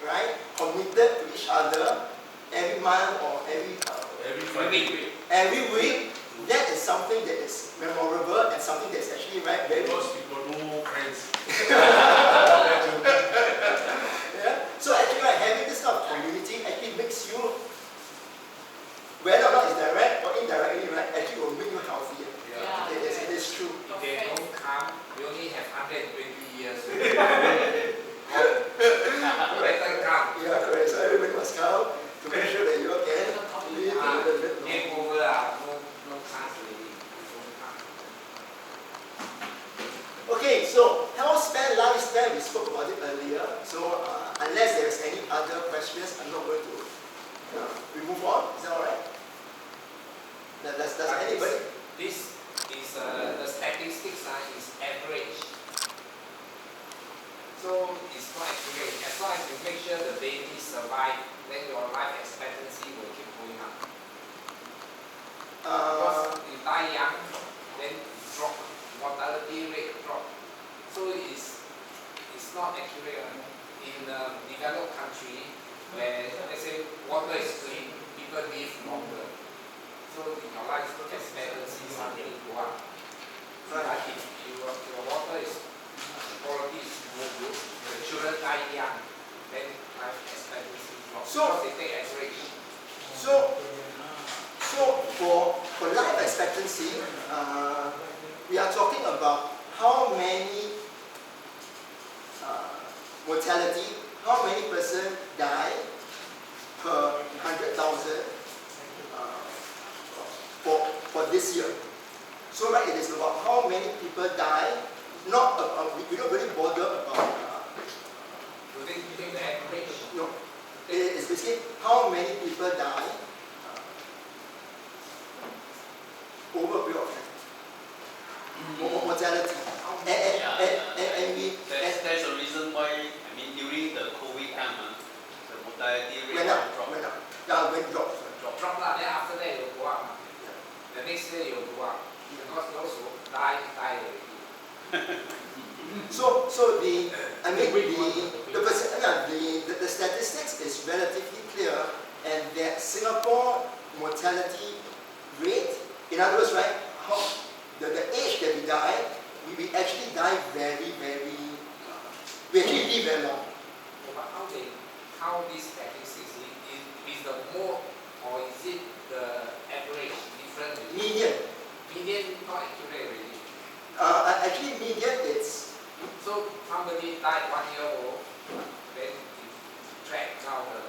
right, committed to each other every month or every week, that is something that is memorable and something that is actually very. Most people no friends. Yeah. So actually, having this kind of community actually makes you, whether or not it's direct or indirectly, actually will make you healthier. Yeah. It is true. If they don't come, we only have 120 years. Better come. Yeah, correct. So everybody must come to make sure that you can live a little bit longer. Game over, no chance really. Don't come. Okay, so health span, lifespan, we spoke about it earlier. So unless there's any other questions, I'm not going to we move on. Is that alright? Does anybody? This is the statistics is average. So it's not accurate. As long as you make sure the baby survive, then your life expectancy will keep going up. Because you die young, then drop, mortality rate drop. So it's not accurate. In a developed country, where let's say water is clean, people live longer. So your life expectancy suddenly go up. But if your water is quality is no good, the children die young, then life expectancy drops. So because they take average. So for life expectancy, we are talking about how many mortality, how many person die per 100,000 for this year. So it is about how many people die. Not we don't really bother about. Do they take the average? No, it is basically how many people die over a period of time. Mortality. And we. There's a reason why. I mean, during the COVID time, the mortality rate Went up. dropped. Yeah, went drop. Drop lah, then after that it will go up. The next year it will go up. Because those who die already. So the statistics is relatively clear, and that Singapore mortality rate, in other words, how the age that we die, we actually die we actually live very long. But how these statistics is the more, or is it the average different? Median. Median not accurate really. Actually, median it's. So somebody died 1 year old, then you track now the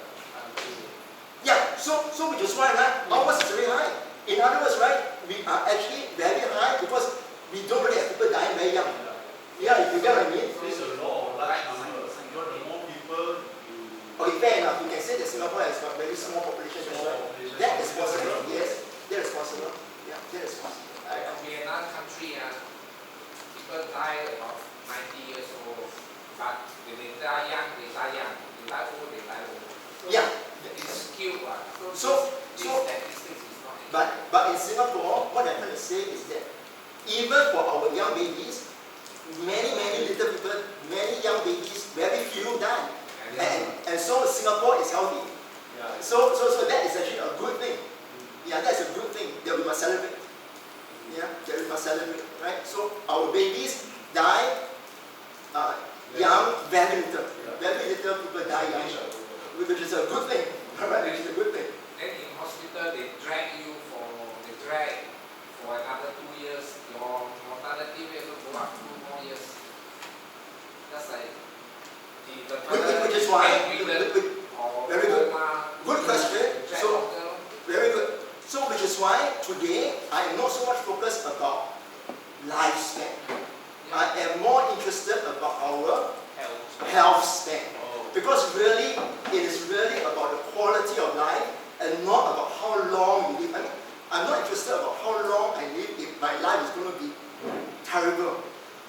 Yeah. So which is why ours is very high. In other words, we are actually very high because we don't really have people dying very young. Yeah, you get what I mean? There's a law of large numbers. Because the more people you. Okay, fair enough. You can say that Singapore has got very small population as well. That is possible. Yes, that is possible. Yeah, that is possible. be another country, people die about 90 years old, but when they die young, they die young. They die old, they die old. So Yeah. it's skewed. So this statistics is not but in Singapore, what I'm trying to say is that even for our young babies, many little people, many young babies, very few die. And so Singapore is healthy. Yeah. So that is actually a good thing. Yeah, that's a good thing that we must celebrate. Yeah, that we must celebrate, right? So our babies die young, very little. Very little people die young, which is a good thing. Right? Which is a good thing. Then in hospital, they drag for another 2 years. Your mortality rate will go up 2 more years. That's like Which is why. Very good. Good question. So very good. So which is why today I am not so much focused about lifespan. I am more interested about our health span. Because really, it is really about the quality of life and not about how long you live. I mean, I'm not interested about how long I live if my life is going to be terrible.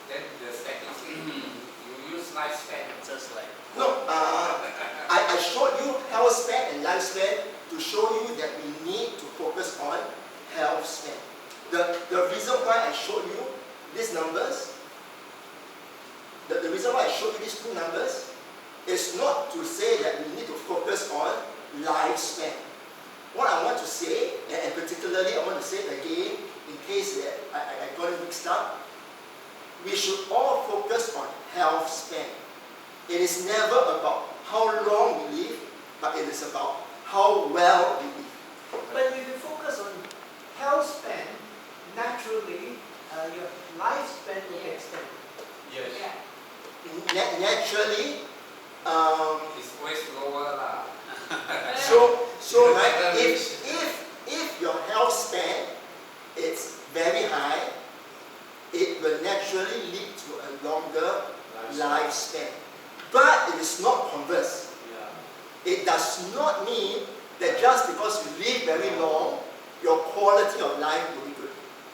Then the statistics, you use lifespan. Just like No, I showed you health span and lifespan to show you that we need to focus on health span. The reason why I showed you these numbers, the reason why I showed you these two numbers is not to say that say, and particularly I want to say it again, in case that I got it mixed up, we should all focus on health span. It is never about how long we live, but it is about how well we live. But if you focus on health span, naturally your lifespan will be extended. Yes. Naturally, It's always lower lah. so right, if your health span is very high, it will naturally lead to a longer lifespan. But it is not converse. Yeah. It does not mean that just because you live very long, your quality of life will be good.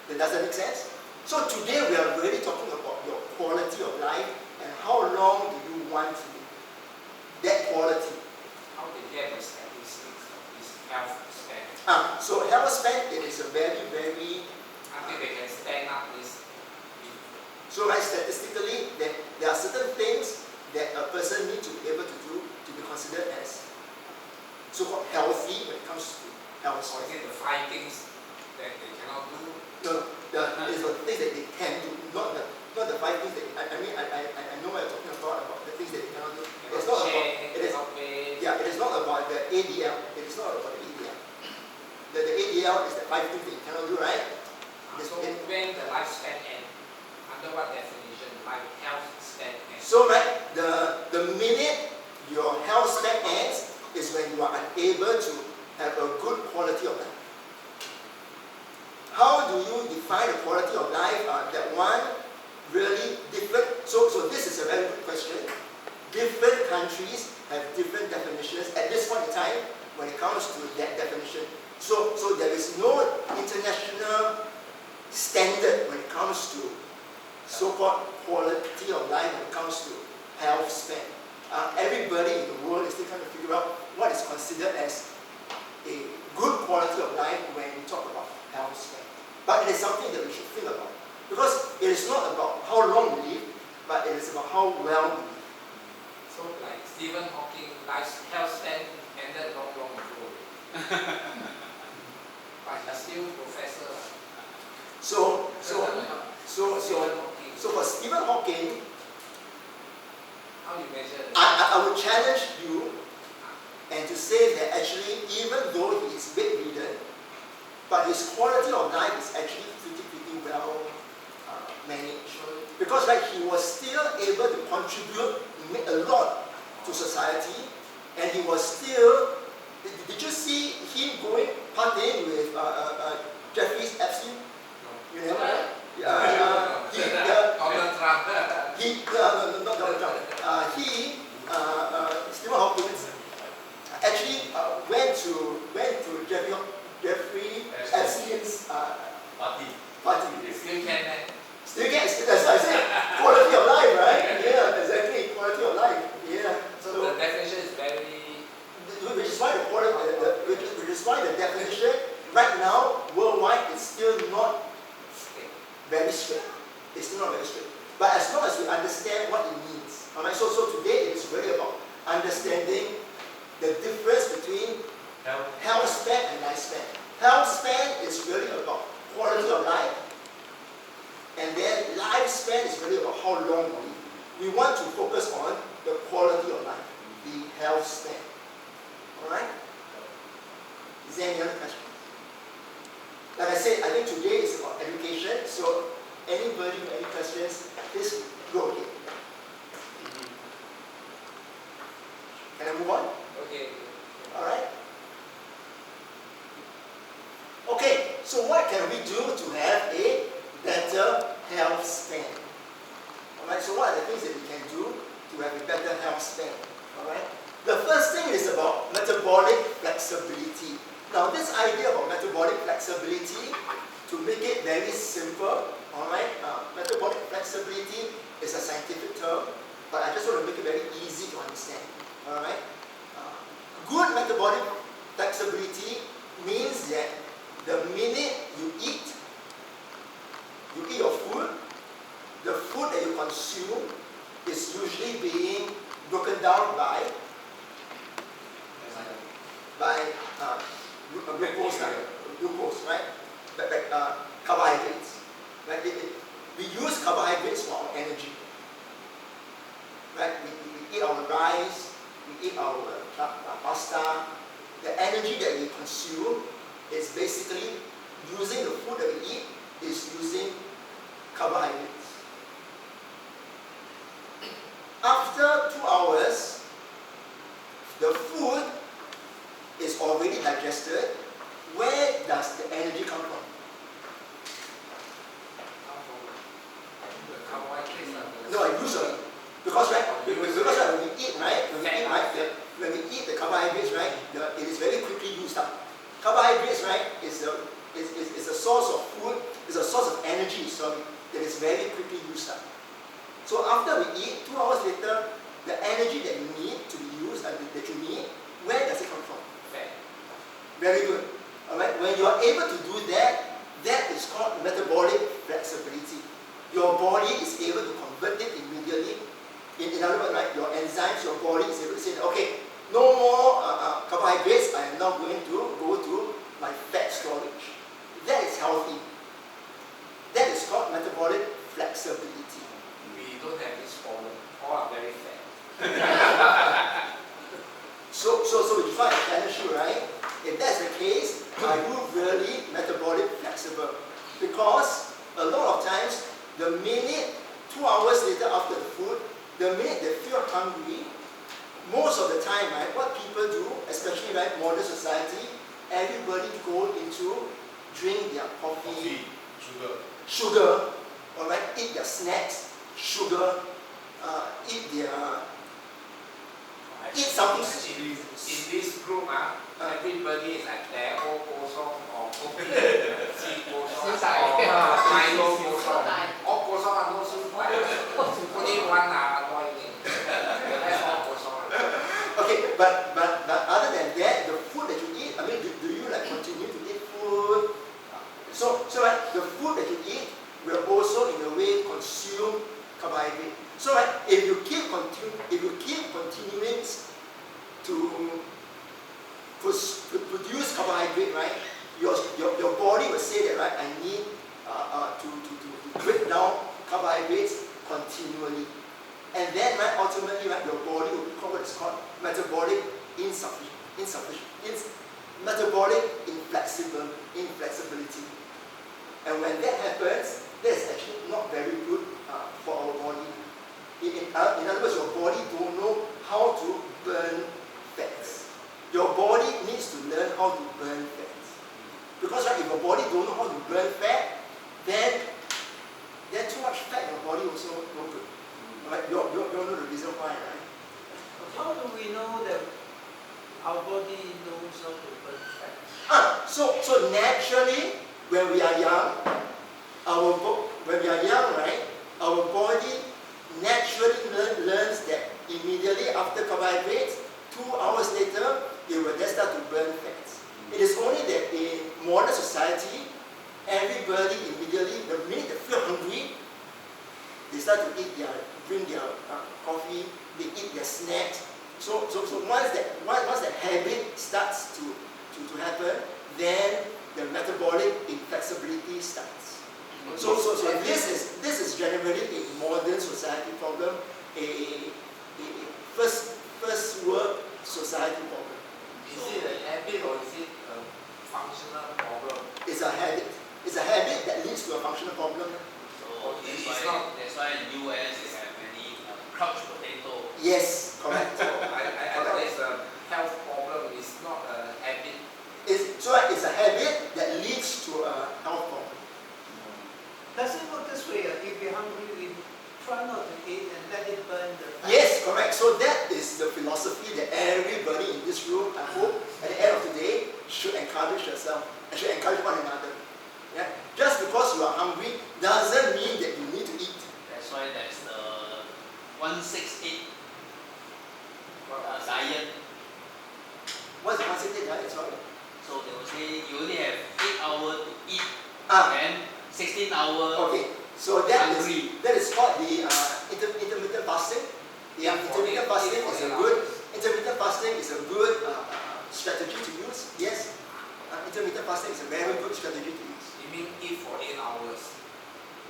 That doesn't make sense? So today we are really talking about your quality of life and how long do you want to live. That quality. How they get the statistics of this health span? So health span, it is a very, very... Until they can stand up this. So right, statistically, there are certain things that a person needs to be able to do to be considered as so-called healthy when it comes to health Or span. is it the 5 things that they cannot do? No, it's the things that they can do, not the 5 things that, I know what you're talking about the things that they cannot do. It's not about, it is not about the ADL. It is not about the ADL. The ADL is the 5 things that you cannot do, right? So when the lifespan ends, under what definition, like health span ends? So right, the minute your health span ends is when you are unable to have a good quality of life. How do you define the quality of life? That one really different. So this is a very good question. Different countries have different definitions at this point in time when it comes to that definition. So there is no international standard when it comes to so-called quality of life when it comes to health span. Everybody in the world is still trying to figure out what is considered as a good quality of life when we talk about health span. But it is something that we should think about. Because it is not about how long we live, but it is about how well we live. So like Stephen Hawking, health span ended long ago. But he's still professor. So Stephen Hawking. for Stephen Hawking, How do you measure? I would challenge you and to say that actually even though he is bedridden, but his quality of life is actually pretty well managed. Because like he was still able to contribute, make a lot to society, and he was still. Did you see him going partying with Jeffrey Epstein? You never? Donald Trump. Not Donald Trump. Stephen Hawking actually went to Jeffrey Epstein's Party. party. Still can, man. Still get, that's what I said. Quality of life, right? Yeah, exactly. Quality of life. Yeah. So the definition is very. Which is why which is why the definition right now worldwide is still not very strict. It's still not very strict. But as long as we understand what it means, alright. So today it is really about understanding the difference between health span and lifespan. Health span is really about quality of life, and then lifespan is really about how long we live. We want to focus on the quality of life, the health span. Alright? Is there any other question? Like I said, I think today is about education, so anybody with any questions, please go ahead. Can I move on? Okay. Alright? Okay, so what can we do to have a better health span? Alright, so what are the things that we can do to have a better health span? Alright? The first thing is about metabolic flexibility. Now this idea about metabolic flexibility, to make it very simple, alright, metabolic flexibility is a scientific term, but I just want to make it very easy to understand. Alright? Good metabolic flexibility means that the minute you eat your food, the food that you consume is usually being broken down by glucose, right? Carbohydrates, right? We use carbohydrates for our energy, right? We eat our rice, we eat our pasta. The energy that we consume is basically using the food that we eat is using carbohydrates. After 2 hours, the food is already digested. Where does the energy come from? No, usually. Because when we eat, when we eat the carbohydrates, right, it is very quickly used up. Carbohydrates, right, is a source of food, is a source of energy, that is very quickly used up. So after we eat, 2 hours later, the energy that you need to be used, that you need, where does it come from? Fat. Very good. Alright, when you are able to do that, that is called metabolic flexibility. Your body is able to convert it immediately. In other words, right, your enzymes, your body is able to say, okay, no more carbohydrates, I am now going to go to my fat storage. That is healthy. That is called metabolic flexibility. We don't have this problem. All are very fat. So we define a Planet shoe, right? If that's the case, are you really metabolic flexible? Because a lot of times, the minute 2 hours later after the food, the minute they feel hungry, most of the time, right, what people do, especially right, modern society, everybody go into drink their coffee, sugar, all right, eat their snacks, sugar, eat something. In this group, everybody is like teh o kosong or kopi, si kosong or Milo kosong. All kosong are no soup. Only one anointing. The rest all kosong. Okay, but other than that, the food that you eat, I mean, do you like continue to eat food? So right, the food that you eat will also in a way consume carbohydrate. So right, if you keep continuing to produce carbohydrate, right, your body will say that, right, I need to break down carbohydrates continually. And then, right, ultimately, right, your body will become what is called metabolic metabolic inflexibility. And when that happens, that is actually not very good for our body. In other words, your body don't know how to burn fats. Your body needs to learn how to burn fats. Because right, if your body don't know how to burn fat, then too much fat in your body also no good. Right? You know the reason why, right? How do we know that our body knows how to burn fat? So naturally, when we are young, right, our body naturally learns that immediately after carbohydrates, 2 hours later, it will then start to burn fats. It is only that in modern society, everybody immediately, the minute they feel hungry, they start to drink their coffee, they eat their snacks. So once that habit starts to happen, then the metabolic inflexibility starts. So this is generally a modern society problem, a first world society problem. Is it a habit or is it a functional problem? It's a habit. It's a habit that leads to a functional problem. So that's why US have many couch potato. Yes, correct. So I thought it's a health problem, it's not a habit. It's a habit that leads to a health problem. Does it work this way? If you're hungry, we try not to eat and let it burn the fat. Yes, correct. So that is the philosophy that everybody in this room, I hope, at the end of the day, should encourage yourself and should encourage one another. Yeah? Just because you are hungry doesn't mean that you need to eat. That's why there's the 168 diet. What's the 168 diet? Sorry. So they will say you only have 8 hours to eat, Ah. and 16 hours. Okay. So that hungry. is called the intermittent fasting. Yeah, Intermittent fasting is a good strategy to use. Yes. intermittent fasting is a very good strategy to use. You mean eat for 8 hours?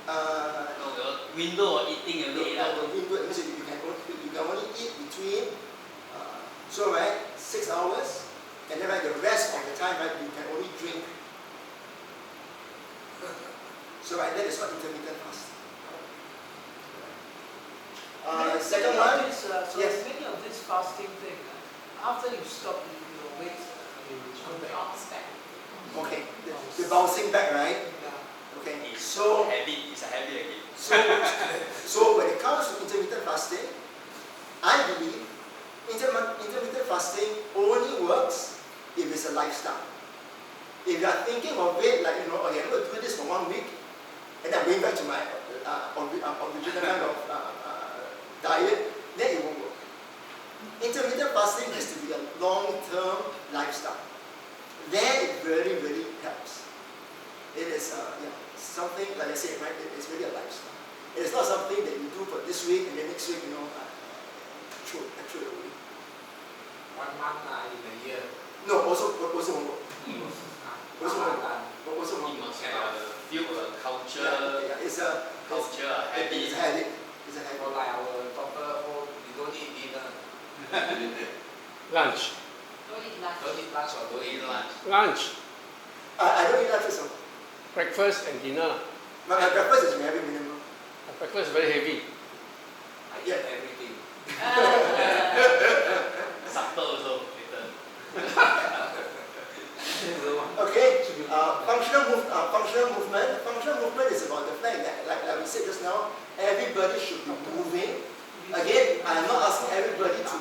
No, the window of eating only 8 hours. You can only eat between, so right, 6 hours, and then right, the rest of the time, right, you can only drink. So right, that is what intermittent fasting. Second one, yes. Many of this fasting thing, after you stop, your weight will come back. Okay, the bouncing back, right? Yeah. Okay, It's so it's a habit again. so when it comes to intermittent fasting, I believe intermittent fasting only works if it's a lifestyle. If you are thinking of it like, okay, I'm going to do this for 1 week, and then going back to my original kind of diet, then it won't work. Intermittent fasting has to be a long-term lifestyle. Then it very, very helps. It is something, like I said, right, it's really a lifestyle. It is not something that you do for this week and then next week, I throw it away. 1 month in a year. No, also won't work. Also won't work. You must have feel a culture, It's a habit. It's a habit. It's a For habit. like our doctor, you don't eat dinner. Lunch. Don't eat lunch or don't eat lunch. Lunch. I don't eat lunch also. Breakfast and dinner. But my breakfast is very minimal. Breakfast is very heavy. I eat everything. Supper also later. Okay, functional movement. Functional movement is about the fact that, like we said just now, everybody should be moving. Again, I'm not asking everybody to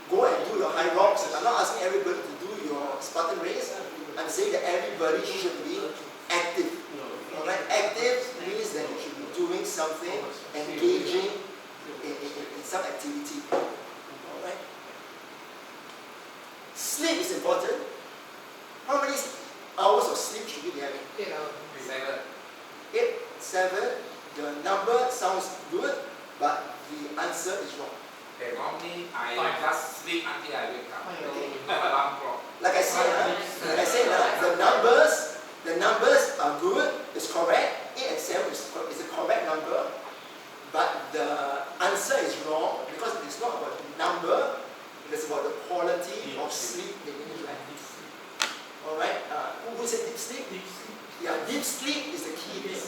go and do your high rocks. I'm not asking everybody to do your Spartan race. I'm saying that everybody should be active. Alright, active means that you should be doing something, engaging in some activity. Alright. Sleep is important. How many hours of sleep should you be having? 8 hours. 7. 8, 7. The number sounds good, but the answer is wrong. Okay, normally I Fine. just sleep until I wake up. Okay. No alarm clock. Like I said, the numbers are good, it's correct. 8 and 7 is the correct number, but the answer is wrong because it's not about the number, it's about the quality of sleep that you need to have. Alright, who said deep sleep? Yeah, deep sleep is the key thing.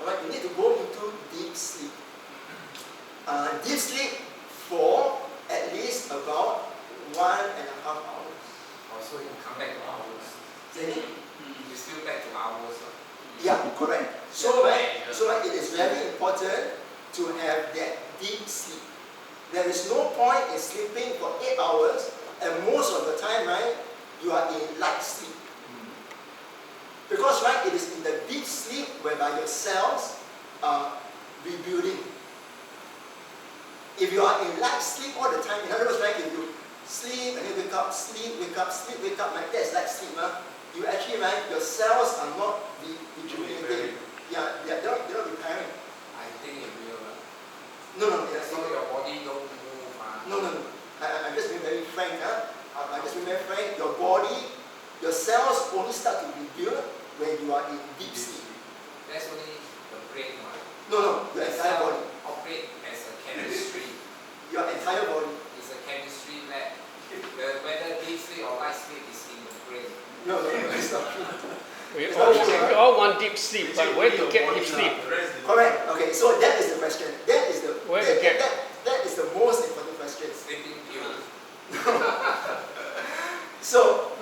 Alright, you need to go into deep sleep. Deep sleep for at least about 1.5 hours. Also, you come back to hours. Is it? You still back to hours. Yeah, correct. So it is very important to have that deep sleep. There is no point in sleeping for 8 hours, and most of the time, right, you are in light sleep. Because, right, it is in the deep sleep whereby your cells are rebuilding. If you are in light sleep all the time, in other words, right, if you sleep and then wake up, sleep, wake up, sleep, wake up, like that's light sleep, you actually, right, your cells are not rejuvenating. Yeah, they're not repairing. I think it will. No, So your body don't move. No. I'm just being very frank. I'm just being very frank. Your body, your cells only start to rebuild when you are in deep sleep. That's only the brain. No, your entire body. Operate as a chemistry. Your entire body. It's a chemistry lab. Whether deep sleep or light sleep is in the brain. No, it's not true. We all want deep sleep, but where to get deep sleep? Correct. Okay, so that is the question. That is the Where to get? that is the most important question. Sleeping pills. So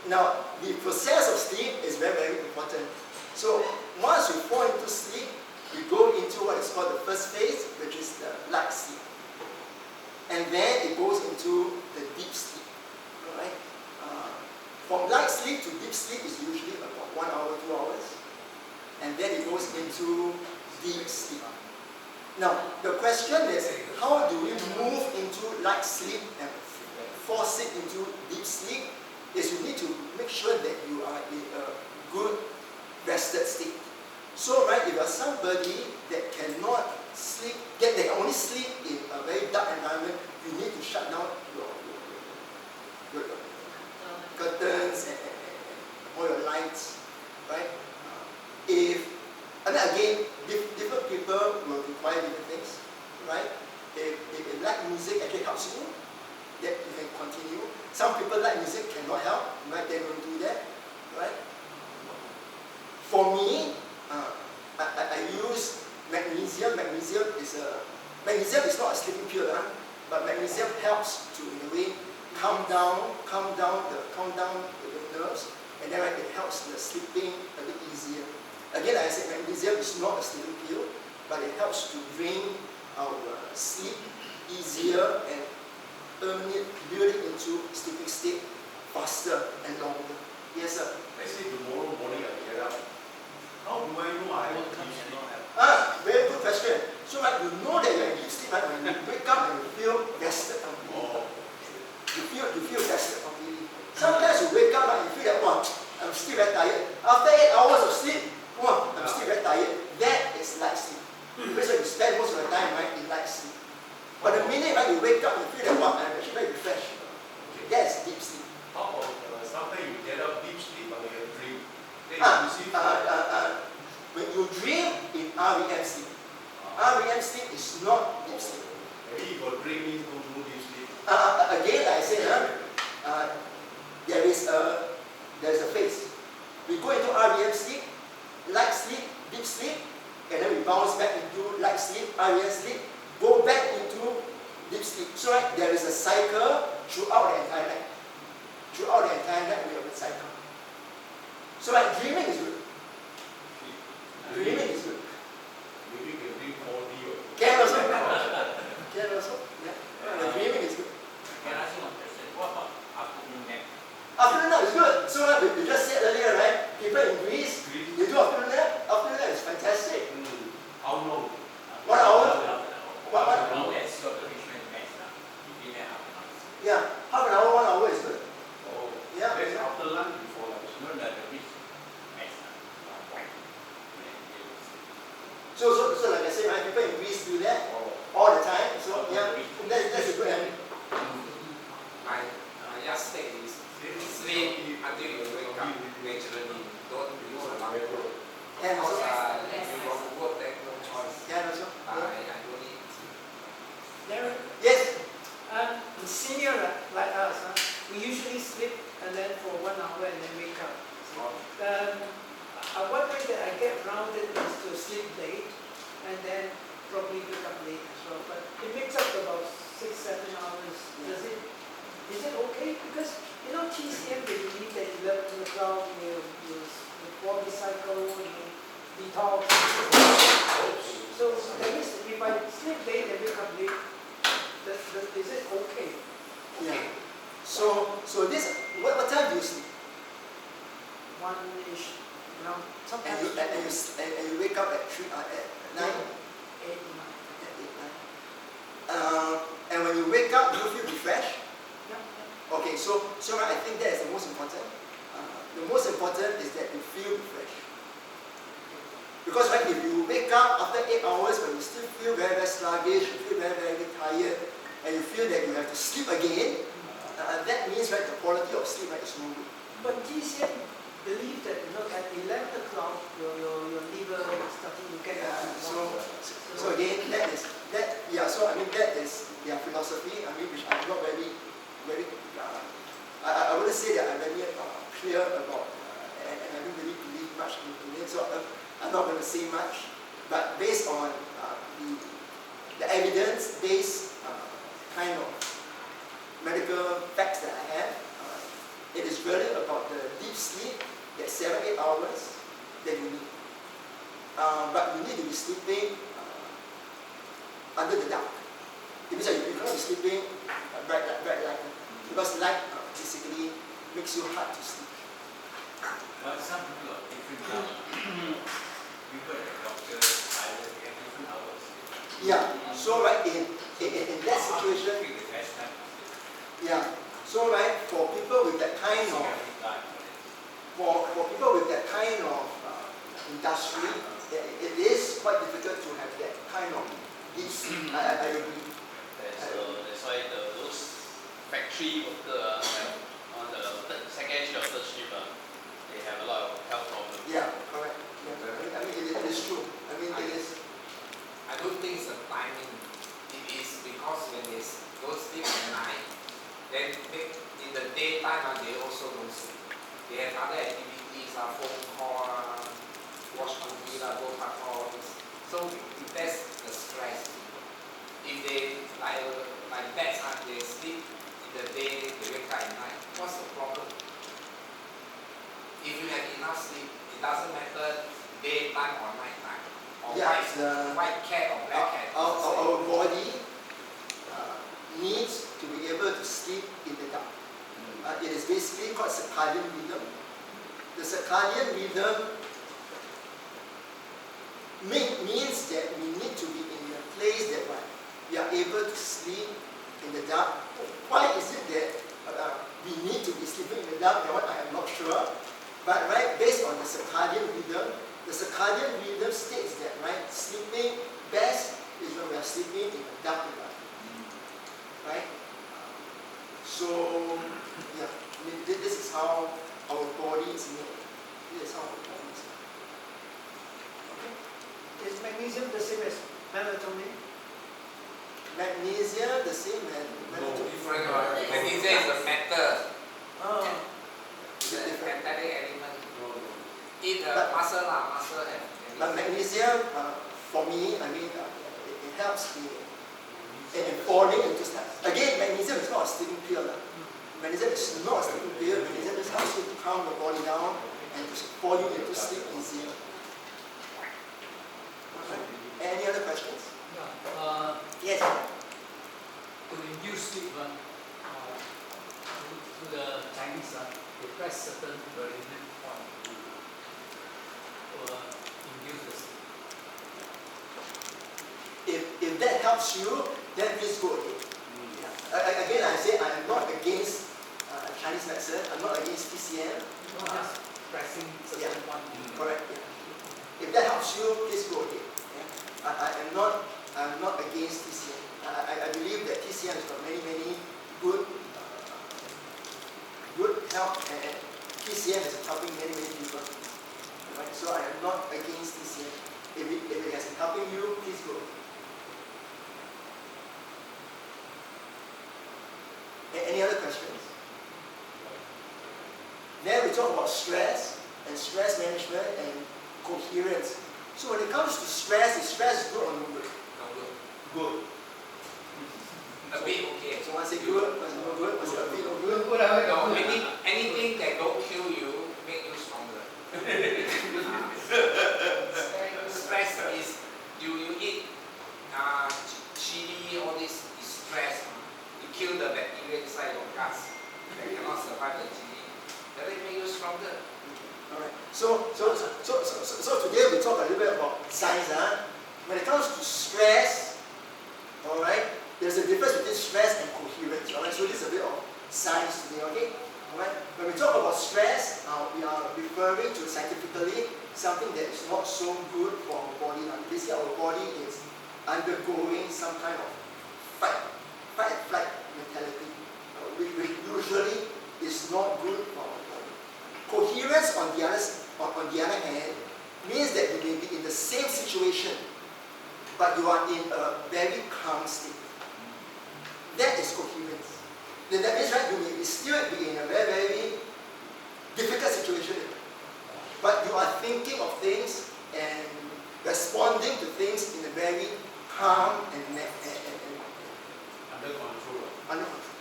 now the process of sleep is very, very important. So once you fall into sleep, you go into what is called the first phase, which is the light sleep. And then it goes into the deep sleep. Alright? From light sleep to deep sleep is usually about 1 hour, 2 hours. And then it goes into deep sleep. Now, the question is, how do we move into light sleep and force it into deep sleep? Is you need to make sure that you are in a good rested state. So, right, if you are somebody that cannot sleep, that can only sleep in a very dark environment, you need to shut down your curtains and all heights, right? If, and then again, different people will require different things, right? If like music actually helps you, that you can continue. Some people like music cannot help, right? They don't do that, right? For me, I use magnesium. Magnesium is not a sleeping pill, but magnesium helps to in a way calm down the nerves, and then it helps the sleeping a bit easier. Again, like I said, magnesium is not a sleeping pill, but it helps to bring our sleep easier and build it into sleeping state faster and longer. Yes, sir. Let's say tomorrow morning I get up. How do I know I have deep sleep? Very good question. So you know that you're in deep sleep, right? When you wake up and you feel rested completely. You feel rested completely. Sometimes you wake up and you feel that, wow, I'm still very tired. After 8 hours of sleep, wow, I'm still very tired. That is light sleep. Because you spend most of the time, right, in light sleep. But the minute you wake up and you feel that, wow, I'm actually very refreshed. That's deep sleep. How about sometimes you get up deep sleep but you have dream? Then you see when you dream in REM sleep, REM sleep is not deep sleep. maybe you got dream means don't do deep sleep. Again, like I said, there is a phase. We go into REM sleep, light sleep, deep sleep, and then we bounce back into light sleep, REM sleep, go back into deep sleep. So there is a cycle throughout the entire night. Throughout the entire night, we have a cycle. So dreaming is good. Dreaming is good. Maybe you can dream 4D or Can also. Can also. Yeah. Dreaming is good. Can I ask you one question? What about afternoon nap? Afternoon nap is good. So we just said earlier, right? People in Greece, they do afternoon nap. Afternoon nap is fantastic. how long? 1 hour? What? That's your traditional max now. You give me half an hour. Yeah. Half an hour, 1 hour is good. Oh, Yeah. that's after lunch before lunch. No, the traditional max now. So like I said, right, people in Greece do that all the time. So yeah, that's a good habit. My yardstick is sleep until you wake up naturally. Don't use alarm clock. Can Because also. you got to work, there's no choice. Can also. I Yeah. don't need to. Darren, Yes. in senior like us, we usually sleep and then for 1 hour and then wake up. One way that I get around it is to sleep late and then probably wake up late as well. But it makes up about 6-7 hours. Is it okay? Because TCM they believe that 11 o'clock your body cycle, detox. So that means if I sleep late and wake up late, is it okay? Yeah. So this, what time do you sleep? 1-ish, And sometimes you wake up at 9? 8, 9. At 8, 9. And when you wake up, do you feel refreshed? Yeah. Okay, so I think that is the most important. The most important is that you feel refreshed. Because if you wake up after 8 hours, but you still feel very, very sluggish, you feel very, very tired, and you feel that you have to sleep again, that means the quality of sleep is no good. But TCM believe that at 11 o'clock your liver is starting to get So again, that is their philosophy. Which I'm not very, I wouldn't say that I'm very clear about, and I don't really believe much into it. So I'm not going to say much. But based on the evidence-based kind of medical facts that I have, it is really about the deep sleep, that 7-8 hours that you need. But you need to be sleeping under the dark. It means that you cannot be sleeping bright light, because light basically makes you hard to sleep. But some people are different. People at the doctor, I have different hours. Yeah. So in that situation, The best time to sleep. yeah. So for people with that kind of industry, it is quite difficult to have that kind of deep sleep. I agree. That's why those factory workers on the second shift or third shift, they have a lot of daytime they also don't sleep. They have other activities, phone call, watch movie, go park all this. So that's the stress. If they like bats, they sleep in the day, they wake up at night. What's the problem? If you have enough sleep, it doesn't matter daytime or nighttime, or white cat or black cat. Our body needs to be able to sleep in the dark. It is basically called circadian rhythm. The circadian rhythm means that we need to be in a place that we are able to sleep in the dark. Why is it that we need to be sleeping in the dark? That one I am not sure. But based on the circadian rhythm states that sleeping best is when we are sleeping in a dark environment. Right? So yeah, this is how our body is made. This is how our body is made. Okay? Is magnesium the same as melatonin? Magnesium the same as No, melatonin. Different. Magnesium is a metal. Oh. It's a metallic element. no. Eat muscle have. But magnesium, for me, it helps in falling into sleep. Again, magnesium is not a sleeping pill. Magnesium is not a sleeping pill. Magnesium just helps you to calm the body down and to fall you into sleep easier. Any other questions? Yeah. Yes. To induce sleep, to the Chinese, they press certain meridian point to induce the sleep. If that helps you, then please go ahead. Again, I say I am not against Chinese medicine. I'm not against TCM. Just pressing certain point. Correct. Yeah. If that helps you, please go ahead. Yeah. I'm not against TCM. I believe that TCM has got many good help, and TCM is helping many people. Right? So I am not against TCM. If it has been helping you, please go. Any other questions? Then we talk about stress and stress management and coherence. So when it comes to stress, is stress good or no good? No good. Good. A bit okay. So one say good, one say no good, one say a bit no good. No, anything that don't kill you make you stronger. Stress is you eat chili, all this is stress. You kill the bacteria inside your guts that cannot survive the chili. That will make you stronger. Alright. So today we talk a little bit about science. When it comes to stress, alright, there's a difference between stress and coherence. Alright, so this is a bit of science today, okay? Alright. When we talk about stress, we are referring to scientifically something that is not so good for our body. Basically our body is undergoing some kind of fight and flight mentality, which usually is not good for our body. Coherence, on the other hand, means that you may be in the same situation, but you are in a very calm state. That is coherence. Then that means, you may still be in a very difficult situation, but you are thinking of things and responding to things in a very calm and Under control. under control.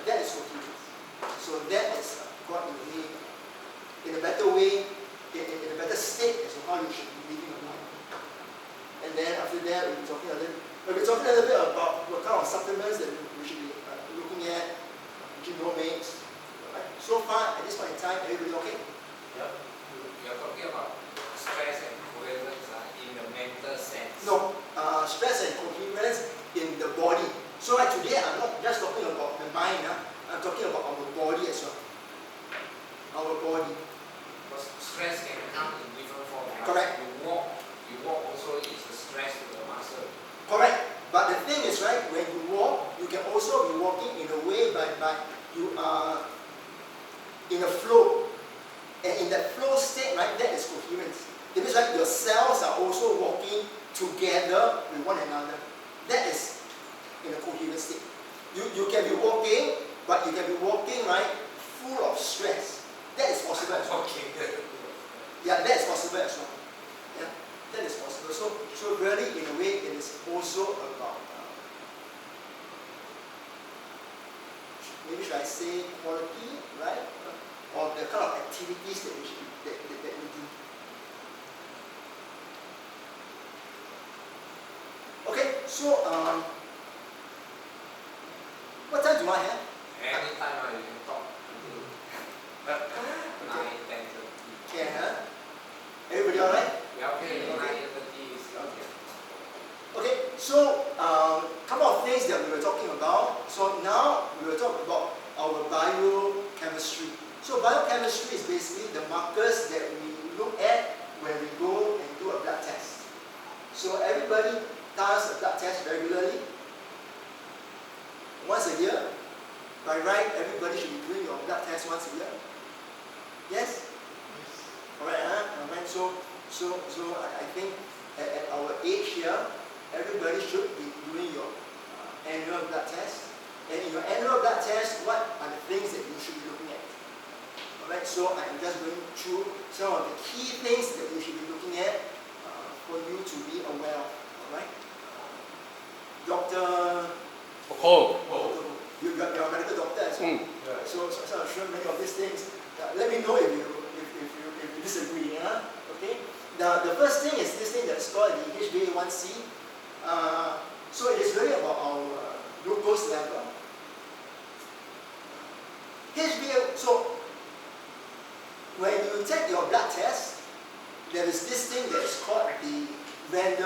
That is coherence. So that is what you need in a better way, in a better state as to how you should be living your life. And then after that, we'll be talking a little bit about what kind of supplements that we should be looking at, genomics. Right? So far, at this point in time, everybody okay? Yep. You are talking about stress and coherence in the mental sense. No, stress and coherence in the body. So today, I'm not just talking about the mind, I'm talking about our body as well. Our body. Because stress can come in different forms. Correct. You walk also is a stress to the muscle. Correct. But the thing is, when you walk, you can also be walking in a way by you are in a flow. And in that flow state, that is coherence. It means your cells are also walking together with one another. That is in a coherent state. You can be walking but you can be walking, right, full of stress. That is possible as well. Okay. Yeah, that is possible as well. Yeah, that is possible. So really, in a way, it is also about, maybe should I say quality, right? Or the kind of activities that we do. Okay, so what time do I have? Anytime you can talk until 9, 10:30. Can, huh? Everybody alright? Yeah, okay, Okay. 9:30 is okay. Okay, so couple of things that we were talking about. So now we will talk about our biochemistry. So biochemistry is basically the markers that we look at when we go and do a blood test. So everybody does a blood test regularly, once a year. By right, everybody should be doing your blood test once a year. Yes? Alright, huh? Alright, so I think at our age here, everybody should be doing your annual blood test. And in your annual blood test, what are the things that you should be looking at? Alright, so I'm just going through some of the key things that you should be looking at for you to be aware of. Alright? Doctor, you're a medical doctor as well. So I'm sure many of these things. Let me know if you disagree. Okay. Now the first thing is this thing that's called the HbA1c. So it is really about our glucose level. So when you take your blood test, there is this thing that is called the random